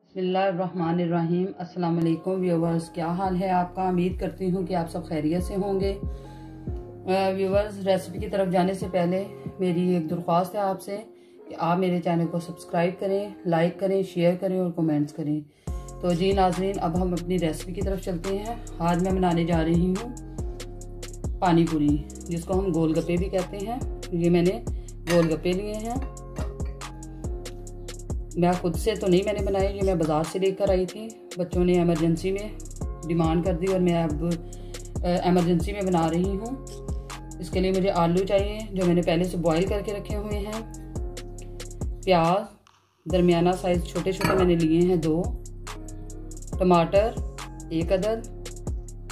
बिस्मिल्लाहिर्रहमानिर्रहीम। अस्सलाम वालेकुम व्यूवर्स, क्या हाल है आपका। उम्मीद करती हूँ कि आप सब खैरियत से होंगे। व्यूवर्स, रेसिपी की तरफ जाने से पहले मेरी एक दरख्वास्त है आपसे कि आप मेरे चैनल को सब्सक्राइब करें, लाइक करें, शेयर करें और कमेंट्स करें। तो जी नाजरीन, अब हम अपनी रेसिपी की तरफ चलते हैं। आज मैं बनाने जा रही हूँ पानी पूरी, जिसको हम गोलगप्पे भी कहते हैं। ये मैंने गोलगप्पे लिए हैं। मैं खुद से तो नहीं मैंने बनाई, ये मैं बाज़ार से लेकर आई थी। बच्चों ने एमरजेंसी में डिमांड कर दी और मैं अब एमरजेंसी में बना रही हूँ। इसके लिए मुझे आलू चाहिए जो मैंने पहले से बॉईल करके रखे हुए हैं। प्याज दरमियाना साइज़ छोटे छोटे मैंने लिए हैं 2। टमाटर 1 अदद।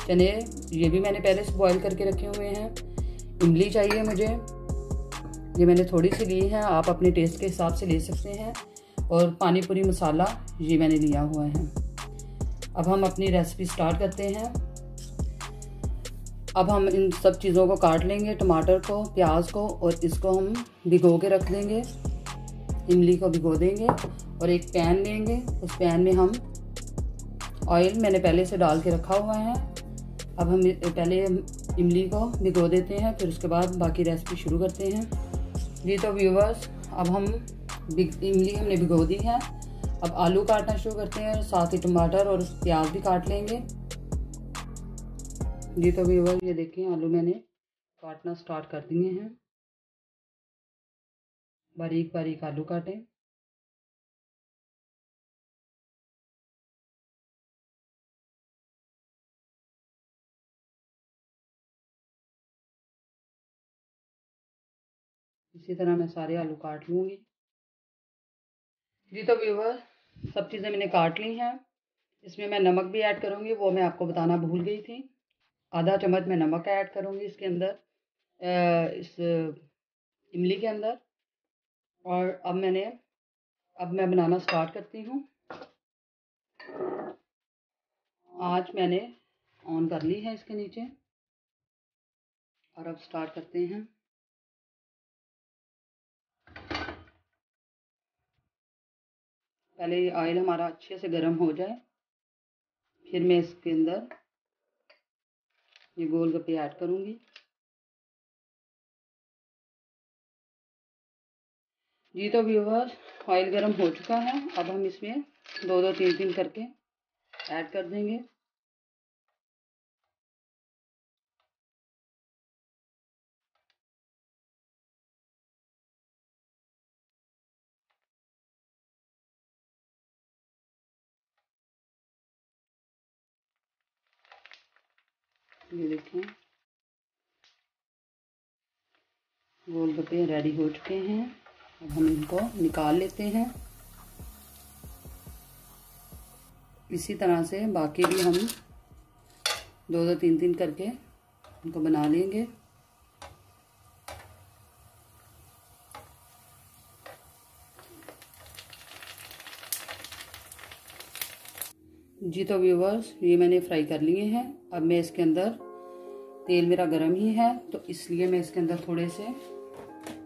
चने ये भी मैंने पहले से बॉईल करके रखे हुए हैं। इमली चाहिए मुझे, ये मैंने थोड़ी सी ली है, आप अपने टेस्ट के हिसाब से ले सकते हैं। और पानी पूरी मसाला ये मैंने लिया हुआ है। अब हम अपनी रेसिपी स्टार्ट करते हैं। अब हम इन सब चीज़ों को काट लेंगे, टमाटर को, प्याज को, और इसको हम भिगो के रख देंगे। इमली को भिगो देंगे और एक पैन लेंगे। उस पैन में हम ऑयल मैंने पहले से डाल के रखा हुआ है। अब हम पहले इमली को भिगो देते हैं, फिर उसके बाद बाकी रेसिपी शुरू करते हैं। जी तो व्यूवर्स, अब हम इमली हमने भिगो दी है। अब आलू काटना शुरू करते हैं, साथ ही टमाटर और प्याज भी काट लेंगे। जी तो व्यूवर्स, ये देखिए आलू मैंने काटना स्टार्ट कर दिए हैं। बारीक बारीक आलू काटें। इसी तरह मैं सारे आलू काट लूँगी। जी तो व्यूवर्स, सब चीज़ें मैंने काट ली हैं। इसमें मैं नमक भी ऐड करूँगी, वो मैं आपको बताना भूल गई थी। आधा चम्मच मैं नमक ऐड करूँगी इसके अंदर, इस इमली के अंदर। और अब मैं बनाना स्टार्ट करती हूँ। आँच मैंने ऑन कर ली है इसके नीचे, और अब स्टार्ट करते हैं। पहले ये ऑयल हमारा अच्छे से गर्म हो जाए, फिर मैं इसके अंदर ये गोलगप्पे ऐड करूँगी। जी तो व्यूवर्स, ऑयल गर्म हो चुका है। अब हम इसमें 2-2, 3-3 करके ऐड कर देंगे। ये देखिए गोलगप्पे रेडी हो चुके हैं। अब हम इनको निकाल लेते हैं। इसी तरह से बाकी भी हम 2-2, 3-3 करके इनको बना लेंगे। जी तो व्यूवर्स, ये मैंने फ्राई कर लिए हैं। अब मैं इसके अंदर, तेल मेरा गर्म ही है तो इसलिए मैं इसके अंदर थोड़े से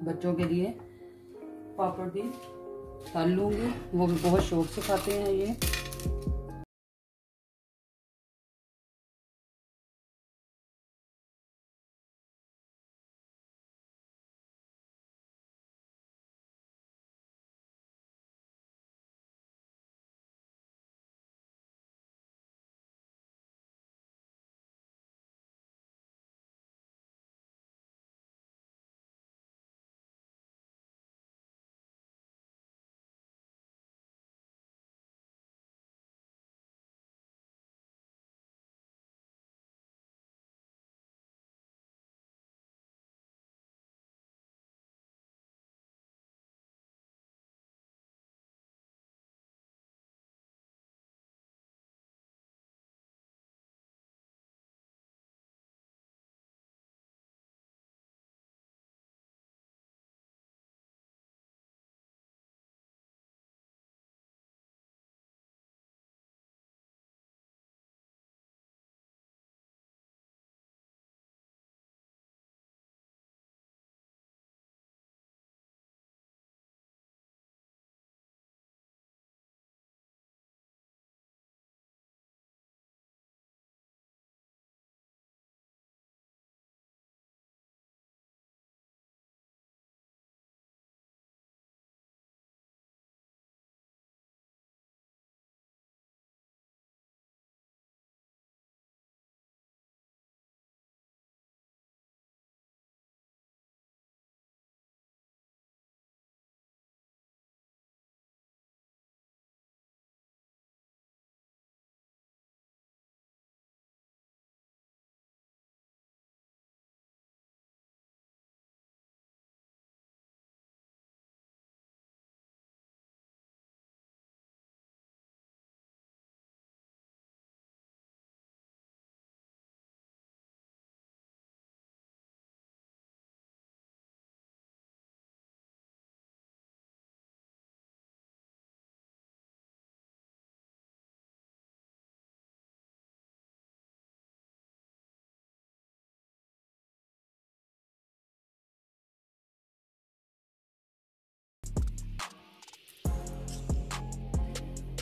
बच्चों के लिए पापड़ भी तल लूँगी। वो भी बहुत शौक से खाते हैं ये।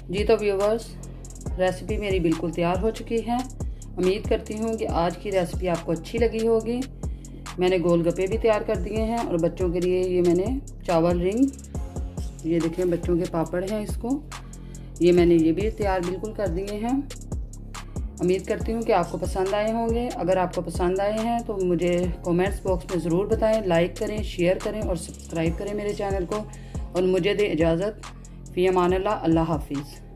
जी तो व्यूवर्स, रेसिपी मेरी बिल्कुल तैयार हो चुकी है। उम्मीद करती हूँ कि आज की रेसिपी आपको अच्छी लगी होगी। मैंने गोलगप्पे भी तैयार कर दिए हैं और बच्चों के लिए ये मैंने चावल रिंग, ये देखें बच्चों के पापड़ हैं, इसको ये मैंने ये भी तैयार बिल्कुल कर दिए हैं। उम्मीद करती हूँ कि आपको पसंद आए होंगे। अगर आपको पसंद आए हैं तो मुझे कमेंट्स बॉक्स में ज़रूर बताएं, लाइक करें, शेयर करें और सब्सक्राइब करें मेरे चैनल को। और मुझे दे इजाज़त। फ़ी अमान अल्लाह। अल्लाह हाफिज़।